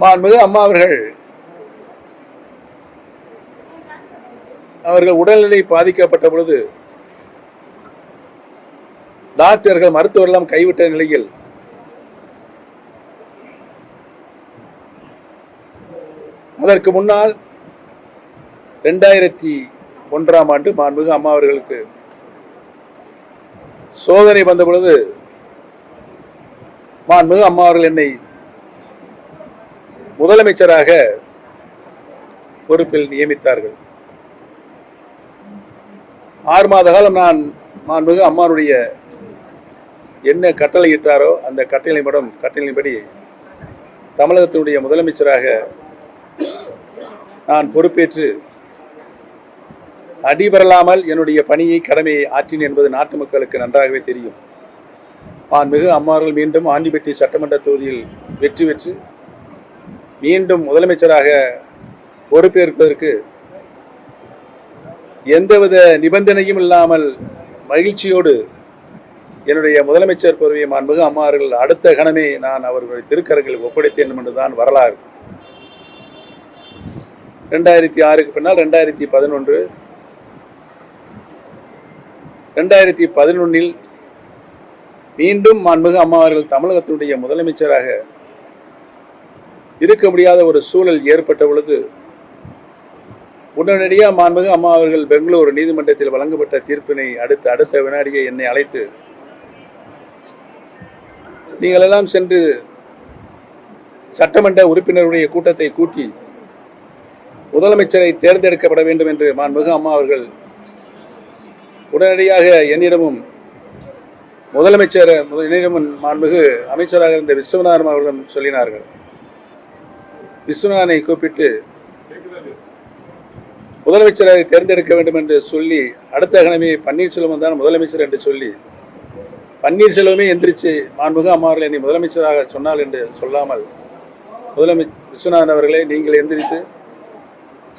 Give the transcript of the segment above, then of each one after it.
மாண்புமிகு அம்மா அவர்கள் உடல்நிலை பாதிக்கப்பட்ட பொழுது டாக்டர்கள் மருத்துவர்கள் கைவிட்ட நிலையில் அதற்கு முன்னால் 2001ஆம் ஆண்டு மாண்புமிகு அம்மா அவர்களுக்கு சோதனை வந்த பொழுது மாண்புமிகு அம்மா அவர்கள் என்னை முதலமைச்சராக பொறுப்பில் நியமித்தார்கள். 6 மாத காலம் நான் மாண்புமிகு அம்மாவுடைய என்ன கட்டளையிட்டாரோ அந்த கட்டளையின்படி தமிழகத்தினுடைய முதலமைச்சராக நான் பொறுப்பேற்று அடிபரலாமல் என்னுடைய பணியை கடமையை ஆற்றினேன் என்பது நாட்டு மக்களுக்கு நன்றாகவே தெரியும். மாண்புமிகு அம்மாவர்கள் மீண்டும் ஆண்டிபட்டி சட்டமன்ற தொகுதியில் வெற்றி பெற்று மீண்டும் முதலமைச்சராக பொறுப்பேற்பதற்கு எந்தவித நிபந்தனையும் இல்லாமல் மகிழ்ச்சியோடு என்னுடைய முதலமைச்சர் பொறுப்பை மாண்புமிகு அம்மா அவர்கள் அடுத்த கணமே நான் அவர்களுடைய திருக்கரங்களில் ஒப்படைத்தேன் என்பதுதான் வரலாறு. 2006க்கு பின்னால் 2011 2011 மீண்டும் மாண்புமிகு அம்மா அவர்கள் தமிழகத்தினுடைய முதலமைச்சராக இருக்க முடியாத ஒரு சூழல் ஏற்பட்ட பொழுது உடனடியாக மாண்புமிகு அம்மா அவர்கள் பெங்களூரு நீதிமன்றத்தில் வழங்கப்பட்ட தீர்ப்பினை அடுத்த வினாடியே என்னை அழைத்து, நீங்கள் எல்லாம் சென்று சட்டமன்ற உறுப்பினருடைய கூட்டத்தை கூட்டி முதலமைச்சரை தேர்ந்தெடுக்கப்பட வேண்டும் என்று மாண்புமிகு அம்மா அவர்கள் உடனடியாக என்னிடமும் மாண்புமிகு அமைச்சராக இருந்த விஸ்வநாதன் அவர்களிடம் சொல்லினார்கள். விஸ்வநாதனை கூப்பிட்டு முதலமைச்சரை தேர்ந்தெடுக்க வேண்டும் என்று சொல்லி அடுத்த கணமே பன்னீர்செல்வம் தான் முதலமைச்சர் என்று சொல்லி பன்னீர்செல்வமே எந்திரிச்சு மாண்புமிகு அம்மா அவர்கள் என்னை முதலமைச்சராக சொன்னால் என்று சொல்லாமல் விஸ்வநாதன் அவர்களே நீங்கள் எந்திரித்து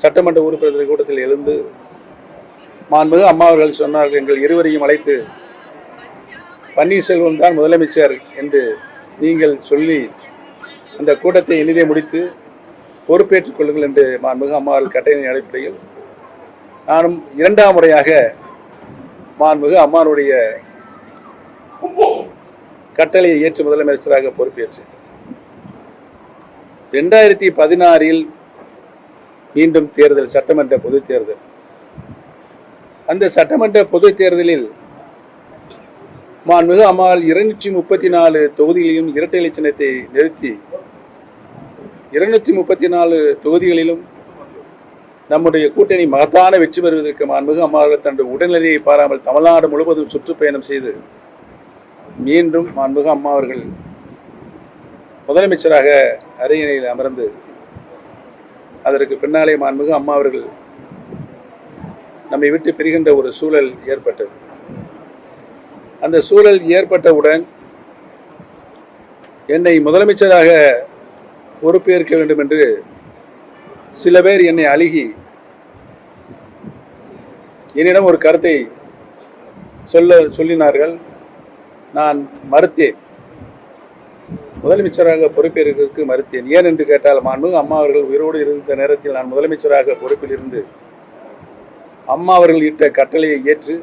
சட்டமன்ற உறுப்பினர் கூட்டத்தில் எழுந்து மாண்புமிகு அம்மா அவர்கள் சொன்னார்கள், எங்கள் இருவரையும் அழைத்து பன்னீர்செல்வம் தான் முதலமைச்சர் என்று நீங்கள் சொல்லி அந்த கூட்டத்தை இனிதே முடித்து பொறுப்பேற்றுக் கொள்ளுங்கள் என்று மாண்புமிகு அம்மா அவர்கள் கட்டளையின் அடிப்படையில் நானும் 2ஆம் முறையாக மாண்புமிகு அம்மாவுடைய கட்டளையை ஏற்று முதலமைச்சராக பொறுப்பேற்றேன். 2016 மீண்டும் தேர்தல், சட்டமன்ற பொதுத் தேர்தல். அந்த சட்டமன்ற பொதுத் தேர்தலில் மாண்புமிகு அம்மாள் 234 தொகுதிகளிலும் இரட்டை இலை சின்னத்தை நிறுத்தி 234 தொகுதிகளிலும் நம்முடைய கூட்டணி மகத்தான வெற்றி பெறுவதற்கு மாண்புமிகு அம்மா அவர்கள் தன்னுடைய உடல்நிலையை பாராமல் தமிழ்நாடு முழுவதும் சுற்றுப்பயணம் செய்து மீண்டும் மாண்புமிகு அம்மா அவர்கள் முதலமைச்சராக அரியணையில் அமர்ந்து அதற்கு பின்னாலே மாண்புமிகு அம்மா அவர்கள் நம்மை விட்டு பிரிகின்ற ஒரு சூழல் ஏற்பட்டது. அந்த சூழல் ஏற்பட்டவுடன் என்னை முதலமைச்சராக பொறுப்பேற்க வேண்டும் என்று சில பேர் என்னை அணுகி என்னிடம் ஒரு கருத்தை சொல்லினார்கள். நான் மறுத்தேன், முதலமைச்சராக பொறுப்பேற்கிறதுக்கு மறுத்தேன். ஏன் என்று கேட்டால் மாண்புமிகு அம்மா அவர்கள் உயிரோடு இருந்த நேரத்தில் நான் முதலமைச்சராக பொறுப்பில் இருந்து அம்மா அவர்கள் இட்ட கட்டளையை ஏற்று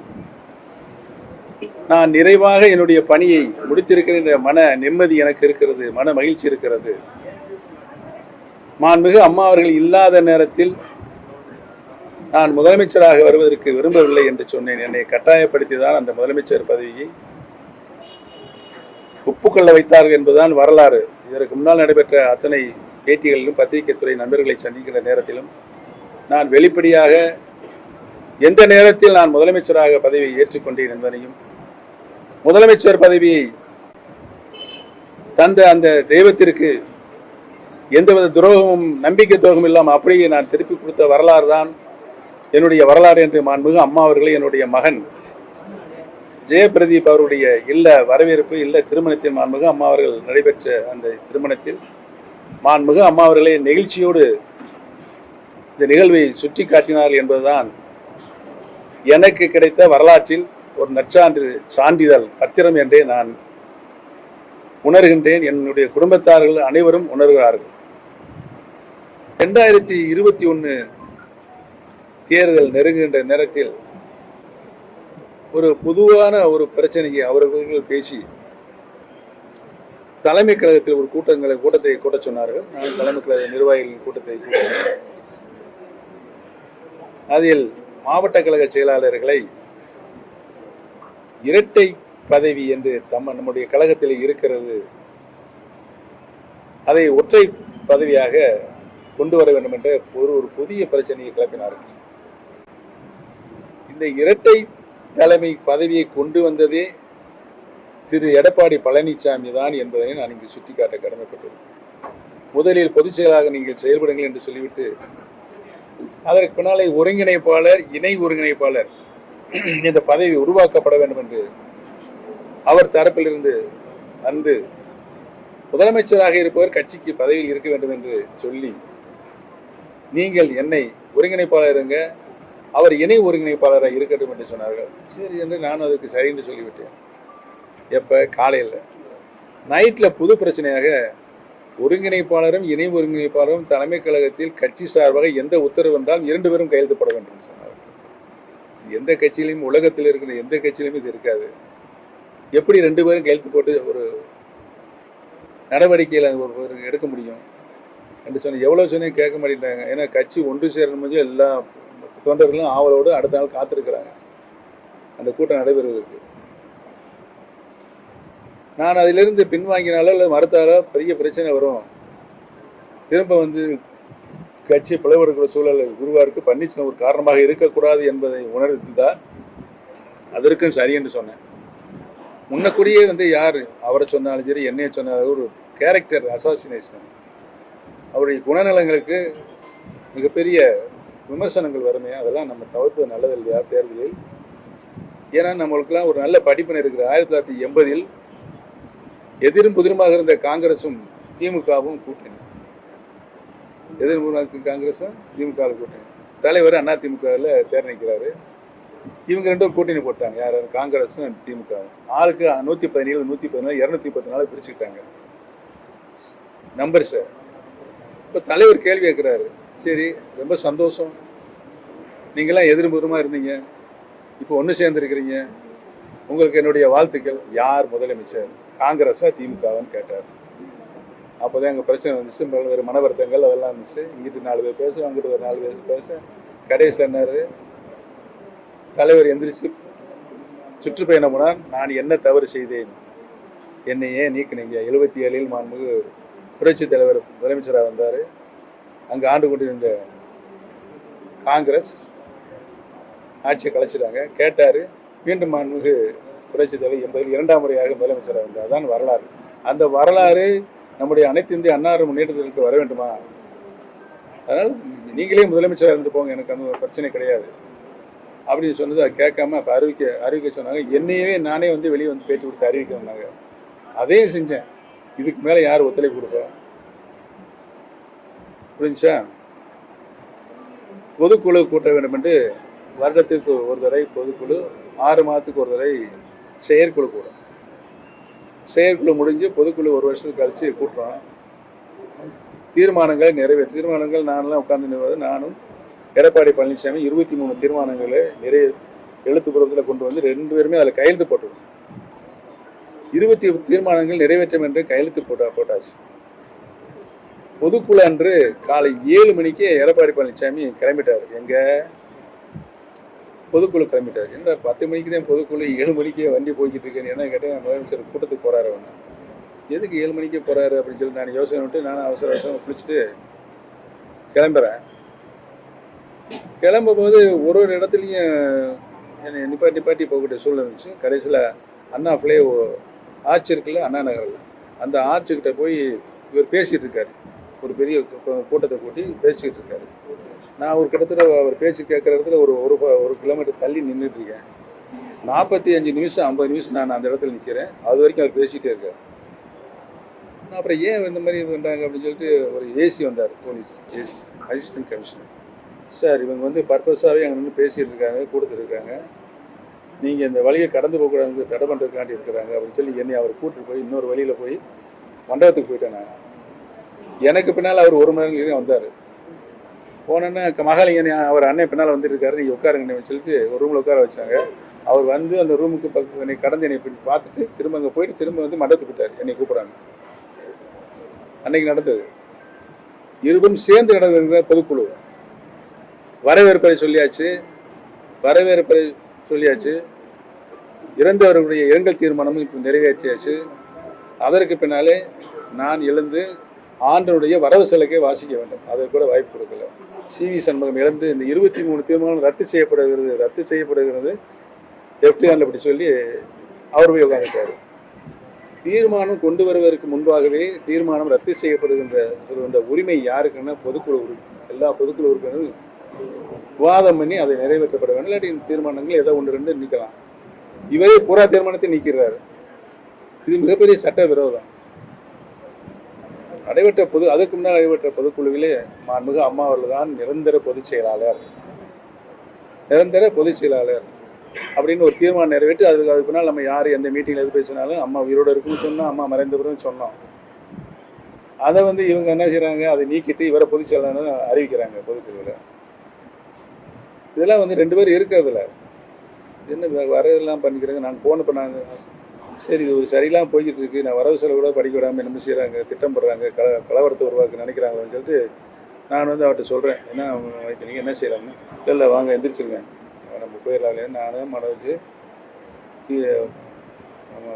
நான் நிறைவாக என்னுடைய பணியை முடித்திருக்கிற மன நிம்மதி எனக்கு இருக்கிறது, மன மகிழ்ச்சி இருக்கிறது. மாண்புமிகு அம்மா அவர்கள் இல்லாத நேரத்தில் நான் முதலமைச்சராக வருவதற்கு விரும்பவில்லை என்று சொன்னேன். என்னை கட்டாயப்படுத்திதான் அந்த முதலமைச்சர் பதவியை ஒப்புக்கொள்ள வைத்தார்கள் என்பதுதான் வரலாறு. இதற்கு முன்னால் நடைபெற்ற அத்தனை பேட்டிகளிலும் பத்திரிகை துறை நண்பர்களை சந்திக்கின்ற நேரத்திலும் நான் வெளிப்படையாக எந்த நேரத்தில் நான் முதலமைச்சராக பதவியை ஏற்றுக்கொண்டேன் என்பதையும் முதலமைச்சர் பதவியை தந்த அந்த தெய்வத்திற்கு எந்தவித துரோகமும் நம்பிக்கை துரோகம் இல்லாமல் அப்படியே நான் திருப்பி கொடுத்த வரலாறு தான் என்னுடைய வரலாறு என்று மாண்புமிகு அம்மா அவர்களை என்னுடைய மகன் ஜெயபிரதீப் அவருடைய இல்ல வரவேற்பு இல்ல திருமணத்தில் மாண்புமிகு அம்மா அவர்கள் நடைபெற்ற அந்த திருமணத்தில் மாண்புமிகு அம்மா அவர்களே நெகிழ்ச்சியோடு இந்த நிகழ்வை சுட்டி காட்டினார்கள் என்பதுதான் எனக்கு கிடைத்த வரலாற்றில் ஒரு சான்றிதழ் பத்திரம் என்றே நான் உணர்கின்றேன். என்னுடைய குடும்பத்தார்கள் அனைவரும் உணர்கிறார்கள். 2021 தேர்தல் நெருங்குகின்ற நேரத்தில் ஒரு பொதுவான ஒரு பிரச்சனைக்கு அவர்கள் பேசி தலைமை கழகத்தில் ஒரு கூட்டத்தை கூட்ட சொன்னார்கள். நான் தலைமை கழக நிர்வாகிகளின் கூட்டத்தை கூட்டினேன். அதில் மாவட்ட கழக செயலாளர்களை இரட்டை பதவி என்று நம்முடைய கழகத்தில் இருக்கிறது, அதை ஒற்றை பதவியாக கொண்டு வர வேண்டும் என்ற ஒரு புதிய பிரச்சனையை கிளப்பினார்கள். இந்த இரட்டை தலைமை பதவியை கொண்டு வந்ததே திரு எடப்பாடி பழனிசாமி தான் என்பதை நான் இங்கு சுட்டிக்காட்ட கடமைப்பட்டேன். முதலில் பொதுச் செயலாளராக நீங்கள் செயல்படுங்கள் என்று சொல்லிவிட்டு அதற்கு பின்னாலே ஒருங்கிணைப்பாளர், இணை ஒருங்கிணைப்பாளர் இந்த பதவி உருவாக்கப்பட வேண்டும் என்று அவர் தரப்பிலிருந்து வந்து முதலமைச்சராக இருப்பவர் கட்சிக்கு பதவியில் இருக்க வேண்டும் என்று சொல்லி, நீங்கள் என்னை ஒருங்கிணைப்பாளர் இருங்க, அவர் இணை ஒருங்கிணைப்பாளராக இருக்கட்டும் என்று சொன்னார்கள். சரி என்று நான் அதுக்கு சரி என்று சொல்லிவிட்டேன். எப்ப காலையில் நைட்டில் புது பிரச்சனையாக ஒருங்கிணைப்பாளரும் இணை ஒருங்கிணைப்பாளரும் தலைமை கழகத்தில் கட்சி சார்பாக எந்த உத்தரவு வந்தாலும் 2 பேரும் கையெழுத்துப்பட வேண்டும் சொன்னார். எந்த கட்சியிலையும், உலகத்தில் இருக்கிற எந்த கட்சியிலும் இது இருக்காது. எப்படி 2 பேரும் கையெழுத்து போட்டு ஒரு நடவடிக்கையில் எடுக்க முடியும் என்று சொன்ன எவ்வளவு சொன்ன கேட்க மாட்டேங்கிறாங்க. ஏன்னா கட்சி ஒன்று சேரணும், எல்லா தொண்டர்களும் ஆவலோடு அடுத்த நாள் காத்திருக்கிறாங்க அந்த கூட்டம் நடைபெறுவதற்கு. நான் அதிலிருந்து பின்வாங்கினாலோ அல்லது மறுத்தாலோ பெரிய பிரச்சனை வரும், திரும்ப கட்சி பிளவெடுக்கிற சூழல் உருவாருக்கு பன்னீர்செல்வம் ஒரு காரணமாக இருக்கக்கூடாது என்பதை உணர்ந்துதான் அதற்கும் சரி என்று சொன்னேன். முன்னக்கூடியே யார் அவரை சொன்னாலும் சரி, என்னைய சொன்னாலும் ஒரு கேரக்டர் அசாசினேஷன், அவருடைய குணநலங்களுக்கு மிகப்பெரிய விமர்சனங்கள் வருமே, அதெல்லாம் நம்ம தவிர்ப்பது நல்லது இல்லையா தேர்தலில்? ஏன்னா நம்மளுக்கெல்லாம் ஒரு நல்ல படிப்பினை இருக்குது. 1980 எதிரும் புதிருமாக இருந்த காங்கிரசும் திமுகவும் கூட்டணி, எதிரும் காங்கிரசும் திமுக கூட்டணி, தலைவர் அண்ணா திமுகவில் தேர் நிற்கிறாரு. இவங்க 2 கூட்டணி போட்டாங்க, யார்? காங்கிரஸும் திமுக. ஆளுக்கு 117, 114, 214 பிரிச்சுக்கிட்டாங்க நம்பர்ஸை. இப்போ தலைவர் கேள்வி கேட்குறாரு, சரி ரொம்ப சந்தோஷம், நீங்களாம் எதிரும் புதிருமா இருந்தீங்க, இப்போ ஒன்று சேர்ந்துருக்கிறீங்க, உங்களுக்கு என்னுடைய வாழ்த்துக்கள். யார் முதலமைச்சர், காங்கிரஸா திமுகவான்னு கேட்டார். அப்போதான் எங்கள் பிரச்சனை வந்துச்சு, பல்வேறு மன வருத்தங்கள் அதெல்லாம் இருந்துச்சு. இங்கிட்டு 4 பேர் பேச, அங்கிட்டு ஒரு 4 பேர் பேச, கடைசியில் என்னாரு, தலைவர் எந்திரிச்சு சுற்றுப்பயணம் போனார். நான் என்ன தவறு செய்தேன், என்னை ஏன் நீக்கினீங்க? 77 மாண்புமிகு புரட்சி தலைவர் முதலமைச்சராக வந்தார். அங்கே ஆண்டு கொண்டிருந்த காங்கிரஸ் ஆட்சியை கலைச்சிட்டாங்க. கேட்டார், மீண்டும் மாண்புமிகு புரட்சி தலைவர் 80 2ஆம் முறையாக முதலமைச்சராக வந்தார். அதான் வரலாறு. அந்த வரலாறு நம்முடைய அனைத்து இந்திய அண்ணா முன்னேற்றத்திற்கு வர வேண்டுமா? அதனால் நீங்களே முதலமைச்சராக இருந்து போங்க, எனக்கு அந்த பிரச்சனை கிடையாது அப்படின்னு சொன்னது. அதை கேட்காம அப்போ அறிவிக்க சொன்னாங்க. என்னையவே நானே வெளியே பேட்டி கொடுத்து அறிவிக்க சொன்னாங்க. அதையும் செஞ்சேன். இதுக்கு மேலே யார் ஒத்துழைப்பு கொடுப்பா? புரிஞ்சா? பொதுக்குழு கூட்ட வேண்டும் என்று வருடத்திற்கு ஒரு தடவை பொதுக்குழு, 6 மாதத்துக்கு ஒரு தடவை செயற்குழு கூடும். செயற்குழு முடிஞ்சு பொதுக்குழு 1 வருஷத்துக்கு கழிச்சு கூட்டுறோம். தீர்மானங்களை தீர்மானங்கள் நான்லாம் உட்கார்ந்து நானும் எடப்பாடி பழனிசாமி 23 தீர்மானங்களை எழுத்துப்பூர்வத்தில் கொண்டு 2 பேருமே அதில் கையெழுத்து போட்டுருக்கோம். 20 தீர்மானங்கள் நிறைவேற்றும் என்று கையெழுத்து போட்டாச்சு. பொதுக்குழு அன்று காலை 7 மணிக்கு எடப்பாடி பழனிசாமி கிளம்பிட்டார். எங்க பொதுக்குழு கிளம்பிட்டார். என்ன 10 மணிக்கு தான் பொதுக்குழு, 7 மணிக்கே வண்டி போய்கிட்டு இருக்கேன்னு என்ன கேட்டேன். முதலமைச்சர் கூட்டத்துக்கு போறாரு. அவனை எதுக்கு 7 மணிக்கே போறாரு அப்படின்னு சொல்லி நான் யோசனை விட்டு நான் அவசரம் குளிச்சுட்டு கிளம்புறேன். கிளம்பும்போது ஒரு இடத்துலையும் என்னை நிப்பாட்டி போகக்கூடிய சூழ்நிலை இருந்துச்சு. கடைசியில் அண்ணா பிள்ளை ஆர்ச் இருக்குல்ல, அண்ணா நகரில், அந்த ஆர்ச்சுக்கிட்ட போய் இவர் பேசிகிட்டு இருக்காரு. ஒரு பெரிய கூட்டத்தை கூட்டி பேசிக்கிட்டு இருக்காரு. நான் ஒரு கிட்டத்தட்ட அவர் பேச்சு கேட்குற இடத்துல ஒரு கிலோமீட்டர் தள்ளி நின்றுட்டு இருக்கேன். 45 நிமிஷம் 50 நிமிஷம் நான் அந்த இடத்துல நிற்கிறேன். அது வரைக்கும் அவர் பேசிகிட்டே இருக்கார். நான் அப்புறம் ஏன் இந்த மாதிரி இது பண்ணுறாங்க அப்படின்னு சொல்லிட்டு ஒரு ஏசி வந்தார், police AC, assistant commissioner. Sir இவங்க பர்பஸாகவே அங்கே நின்று பேசிகிட்டு இருக்காங்க, கொடுத்துருக்காங்க, நீங்கள் இந்த வழியை கடந்து போகக்கூடாது, தடை பண்ணுறதுக்காண்டி இருக்கிறாங்க அப்படின்னு சொல்லி என்னை அவர் கூட்டிட்டு போய் இன்னொரு வழியில் போய் மண்டபத்துக்கு போயிட்டேன். நான் எனக்கு பின்னால் அவர் 1 மணி நேரம் தான் வந்தார். போனோன்னா மகாலிங்கன் அவர் அண்ணன் பின்னால் வந்துட்டு இருக்காரு, நீங்கள் உட்காருங்கன்னு சொல்லிட்டு ஒரு ரூமில் உட்கார வச்சாங்க. அவர் வந்து அந்த ரூமுக்கு பக்கத்து என்னை கடந்து என்னை பார்த்துட்டு திரும்ப அங்கே போயிட்டு திரும்ப வந்து மண்டபத்துக்கு போயிட்டார். என்னை கூப்பிட்றாங்க. அன்னைக்கு நடந்தது. இருவரும் சேர்ந்து நடந்த பொதுக்குழு வரவேற்பை சொல்லியாச்சு. இறந்தவர்களுடைய இரங்கல் தீர்மானமும் இப்போ நிறைவேற்றியாச்சு. அதற்கு பின்னாலே நான் எழுந்து ஆண்டனுடைய வரவு செலக்கை வாசிக்க வேண்டும். அதை கூட வாய்ப்பு கொடுக்கல. சிவி சண்முகம் இழந்து இந்த 23 தீர்மானம் ரத்து செய்யப்படுகிறது லெப்டினன்ட் அப்படி சொல்லி அவர் போய் உட்காந்துட்டாரு. தீர்மானம் கொண்டு வருவதற்கு முன்பாகவே தீர்மானம் ரத்து செய்யப்படுகின்ற உரிமை யாருக்குன்னா பொதுக்குழு எல்லா பொதுக்குழு உறுப்பினரும் விவாதம் பண்ணி அதை நிறைவேற்றப்பட வேண்டும். இல்லாட்டி தீர்மானங்கள் ஏதோ ஒன்று ரெண்டு நீக்கலாம். இவரே பூரா தீர்மானத்தை நீக்கிறாரு. இது மிகப்பெரிய சட்ட விரோதம். அதற்கு முன்னால் நடைபெற்ற பொதுக்குழுவிலே மாண்புமிகு அம்மா அவர்கள் தான் நிரந்தர பொதுச் செயலாளர் அப்படின்னு ஒரு தீர்மானம் நிறைவேற்றி அதுக்கு பின்னால் நம்ம யார் எந்த மீட்டிங்ல எது பேசினாலும் அம்மா உயிரோடு இருக்குன்னு சொன்னோம், அம்மா மறைந்த பிறகு சொன்னோம். அதை வந்து இவங்க என்ன செய்யறாங்க, அதை நீக்கிட்டு இவரை பொதுச் செயலாளர் அறிவிக்கிறாங்க பொதுக்குழுவில். இதெல்லாம் வந்து 2 பேர் இருக்கிறதுல என்ன வரதெல்லாம் பண்ணிக்கிறாங்க. நாங்கள் போனப்போ நாங்கள் சரி இது ஒரு சரியில்லாமல் போய்கிட்டு இருக்கு, நான் வரவு செலவு கூட படிக்க விடாமல் என்ன செய்கிறாங்க, திட்டம் போடுறாங்க, கலவரத்தை உருவாக்க நினைக்கிறாங்கன்னு சொல்லிட்டு நான் வந்து அவர்கிட்ட சொல்கிறேன். ஏன்னா நீங்கள் என்ன செய்கிறாங்க, இல்லை வாங்க எந்திரிச்சிருங்க நம்ம போயிடலாம்ல. நானும் மனோஜ்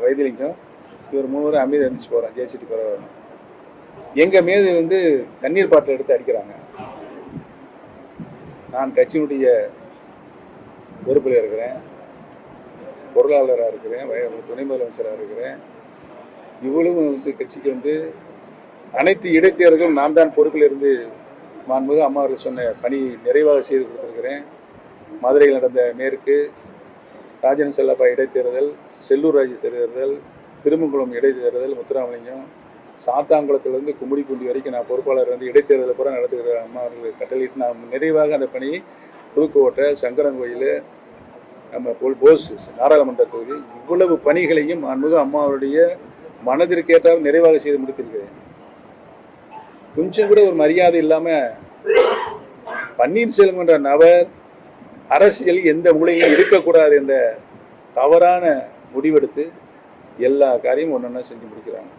வைத்தியலிங்கம் இவர் 3 பேரும் அமைதி எந்திரிச்சு போகிறேன். ஜெயசிட்டி பரவாயில்ல. எங்கள் மீது வந்து தண்ணீர் பாட்டில் எடுத்து அடிக்கிறாங்க. நான் கட்சியினுடைய பொறுப்பில் இருக்கிறேன், பொருளாளராக இருக்கிறேன், துணை முதலமைச்சராக இருக்கிறேன். இவ்வளவு வந்து கட்சிக்கு வந்து அனைத்து இடைத்தேர்தலும் நான் தான் பொறுப்பில் இருந்து மாண்புமிகு அம்மா அவர்கள் சொன்ன பணி நிறைவாக செய்து கொடுத்துருக்கிறேன். மதுரையில் நடந்த மேற்கு, ராஜன் செல்லப்பா இடைத்தேர்தல், செல்லூர் ராஜு இடைத்தேர்தல், திருமங்குளம் இடைத்தேர்தல், முத்துராமலிங்கம், சாத்தாங்குளத்திலிருந்து கும்மிடிப்பூண்டி வரைக்கும் நான் பொறுப்பாளர் வந்து இடைத்தேர்தலை பூரா நடத்துகிற அம்மா அவர்கள் கட்டளையிட்டு நான் நிறைவாக அந்த பணியை புதுக்கோட்டை, சங்கரங்கோயில், நம்ம போஸ் நாடாளுமன்ற தொகுதி இவ்வளவு பணிகளையும் மாண்புமிகு அம்மாவுடைய மனதிற்கேற்றால் நிறைவாக செய்து முடித்திருக்கிறேன். கொஞ்சம் கூட ஒரு மரியாதை இல்லாம பன்னீர்செல்வம் என்ற நபர் அரசியலில் எந்த மூலையிலும் இருக்கக்கூடாது என்ற தவறான முடிவெடுத்து எல்லா காரியமும் ஒன்னொன்னா செஞ்சு முடிக்கிறாங்க.